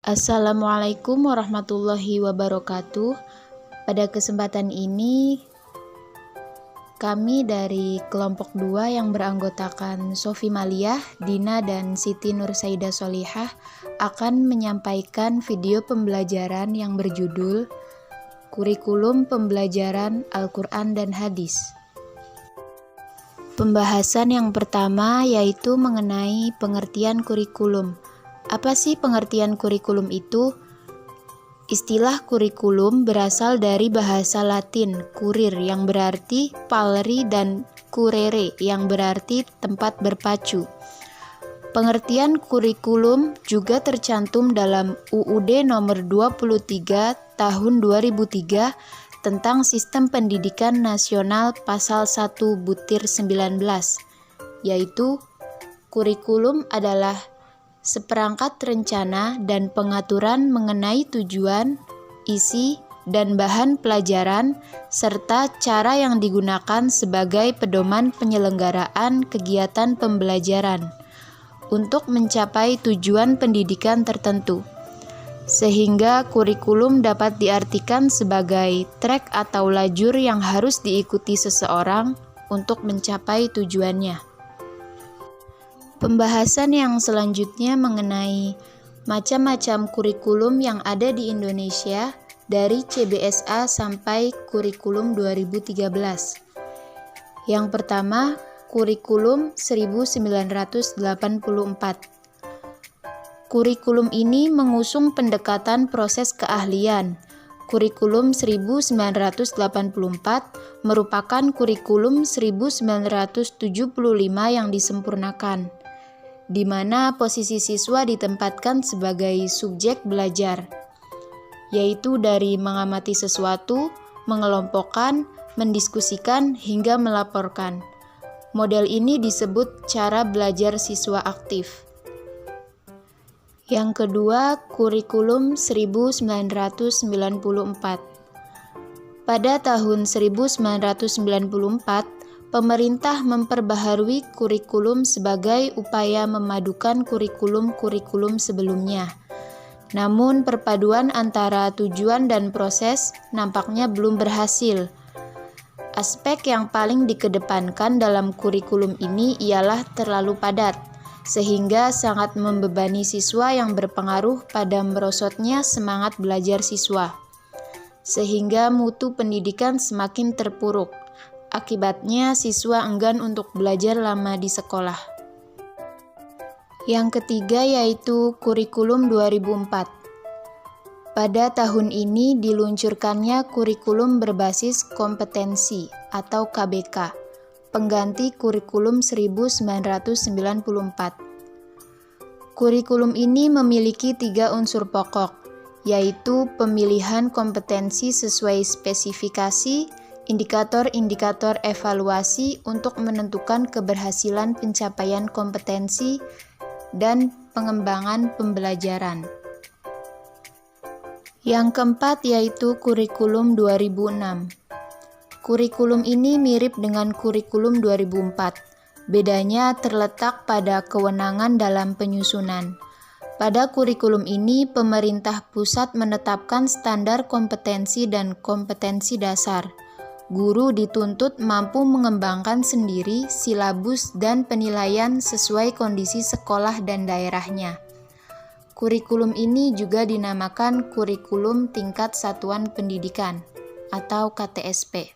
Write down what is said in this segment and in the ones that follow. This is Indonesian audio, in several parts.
Assalamualaikum warahmatullahi wabarakatuh. Pada kesempatan ini, kami dari kelompok 2 yang beranggotakan Sofi Maliyah, Dina, dan Siti Nursaidah Solihah akan menyampaikan video pembelajaran yang berjudul Kurikulum Pembelajaran Al-Quran dan Hadis. Pembahasan yang pertama yaitu mengenai pengertian kurikulum. Apa sih pengertian kurikulum itu? Istilah kurikulum berasal dari bahasa Latin kurir yang berarti paleri dan curere yang berarti tempat berpacu. Pengertian kurikulum juga tercantum dalam UUD nomor 23 tahun 2003 tentang Sistem Pendidikan Nasional pasal 1 butir 19, yaitu kurikulum adalah seperangkat rencana dan pengaturan mengenai tujuan, isi, dan bahan pelajaran, serta cara yang digunakan sebagai pedoman penyelenggaraan kegiatan pembelajaran untuk mencapai tujuan pendidikan tertentu. Sehingga kurikulum dapat diartikan sebagai trek atau lajur yang harus diikuti seseorang untuk mencapai tujuannya. Pembahasan yang selanjutnya mengenai macam-macam kurikulum yang ada di Indonesia dari CBSA sampai kurikulum 2013. Yang pertama, kurikulum 1984. Kurikulum ini mengusung pendekatan proses keahlian. Kurikulum 1984 merupakan kurikulum 1975 yang disempurnakan, di mana posisi siswa ditempatkan sebagai subjek belajar, yaitu dari mengamati sesuatu, mengelompokkan, mendiskusikan, hingga melaporkan. Model ini disebut cara belajar siswa aktif. Yang kedua, kurikulum 1994. Pada tahun 1994, pemerintah memperbaharui kurikulum sebagai upaya memadukan kurikulum-kurikulum sebelumnya. Namun, perpaduan antara tujuan dan proses nampaknya belum berhasil. Aspek yang paling dikedepankan dalam kurikulum ini ialah terlalu padat, sehingga sangat membebani siswa yang berpengaruh pada merosotnya semangat belajar siswa, sehingga mutu pendidikan semakin terpuruk. Akibatnya, siswa enggan untuk belajar lama di sekolah. Yang ketiga yaitu kurikulum 2004. Pada tahun ini diluncurkannya kurikulum berbasis kompetensi atau KBK, pengganti kurikulum 1994. Kurikulum ini memiliki 3 unsur pokok, yaitu pemilihan kompetensi sesuai spesifikasi, indikator-indikator evaluasi untuk menentukan keberhasilan pencapaian kompetensi, dan pengembangan pembelajaran. Yang keempat yaitu kurikulum 2006. Kurikulum ini mirip dengan kurikulum 2004. Bedanya terletak pada kewenangan dalam penyusunan. Pada kurikulum ini, pemerintah pusat menetapkan standar kompetensi dan kompetensi dasar. Guru dituntut mampu mengembangkan sendiri silabus dan penilaian sesuai kondisi sekolah dan daerahnya. Kurikulum ini juga dinamakan kurikulum tingkat satuan pendidikan atau KTSP.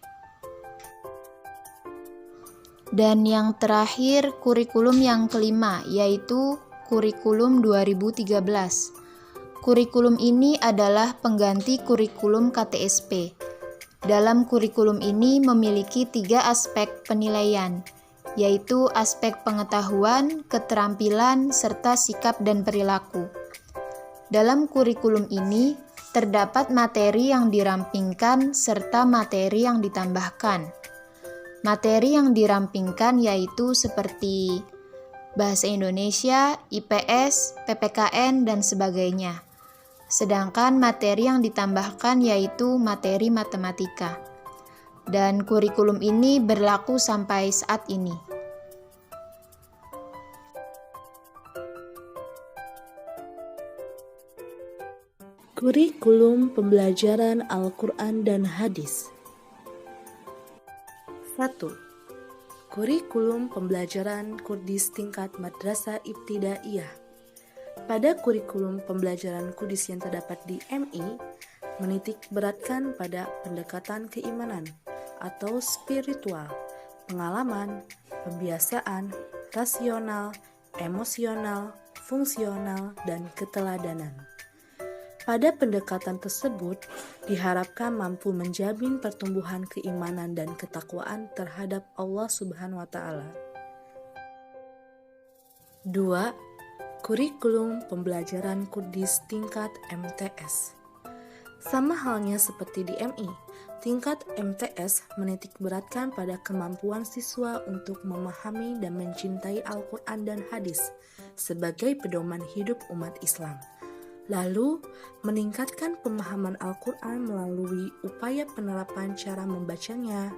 Dan yang terakhir, kurikulum yang kelima yaitu kurikulum 2013. Kurikulum ini adalah pengganti kurikulum KTSP. Dalam kurikulum ini memiliki 3 aspek penilaian, yaitu aspek pengetahuan, keterampilan, serta sikap dan perilaku. Dalam kurikulum ini terdapat materi yang dirampingkan serta materi yang ditambahkan. Materi yang dirampingkan yaitu seperti Bahasa Indonesia, IPS, PPKN, dan sebagainya. Sedangkan materi yang ditambahkan yaitu materi matematika. Dan kurikulum ini berlaku sampai saat ini. Kurikulum pembelajaran Al-Quran dan Hadis. 1. Kurikulum pembelajaran Kurdis tingkat Madrasah Ibtidaiyah. Pada kurikulum pembelajaran Kurdis yang terdapat di MI, menitik beratkan pada pendekatan keimanan atau spiritual, pengalaman, pembiasaan, rasional, emosional, fungsional, dan keteladanan. Pada pendekatan tersebut, diharapkan mampu menjamin pertumbuhan keimanan dan ketakwaan terhadap Allah Subhanahu wa Ta'ala. 2. Kurikulum pembelajaran Kurdis tingkat MTS. Sama halnya seperti di MI, tingkat MTS menitik beratkan pada kemampuan siswa untuk memahami dan mencintai Al-Quran dan Hadis sebagai pedoman hidup umat Islam. Lalu, meningkatkan pemahaman Al-Quran melalui upaya penerapan cara membacanya,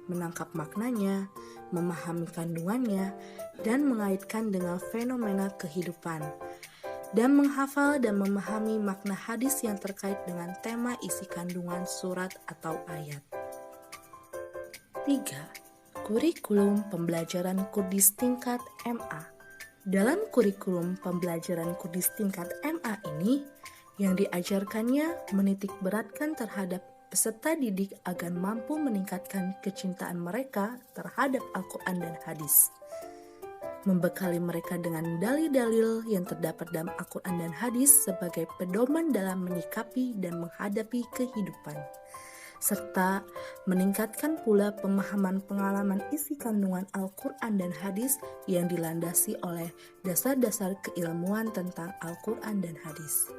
menangkap maknanya, memahami kandungannya, dan mengaitkan dengan fenomena kehidupan, dan menghafal dan memahami makna hadis yang terkait dengan tema isi kandungan surat atau ayat. 3. Kurikulum pembelajaran Kurdis tingkat MA. Dalam kurikulum pembelajaran Kurdis tingkat MA ini, yang diajarkannya menitik beratkan terhadap peserta didik agar mampu meningkatkan kecintaan mereka terhadap Al-Quran dan Hadis, membekali mereka dengan dalil-dalil yang terdapat dalam Al-Quran dan Hadis sebagai pedoman dalam menyikapi dan menghadapi kehidupan, serta meningkatkan pula pemahaman pengalaman isi kandungan Al-Quran dan Hadis yang dilandasi oleh dasar-dasar keilmuan tentang Al-Quran dan Hadis.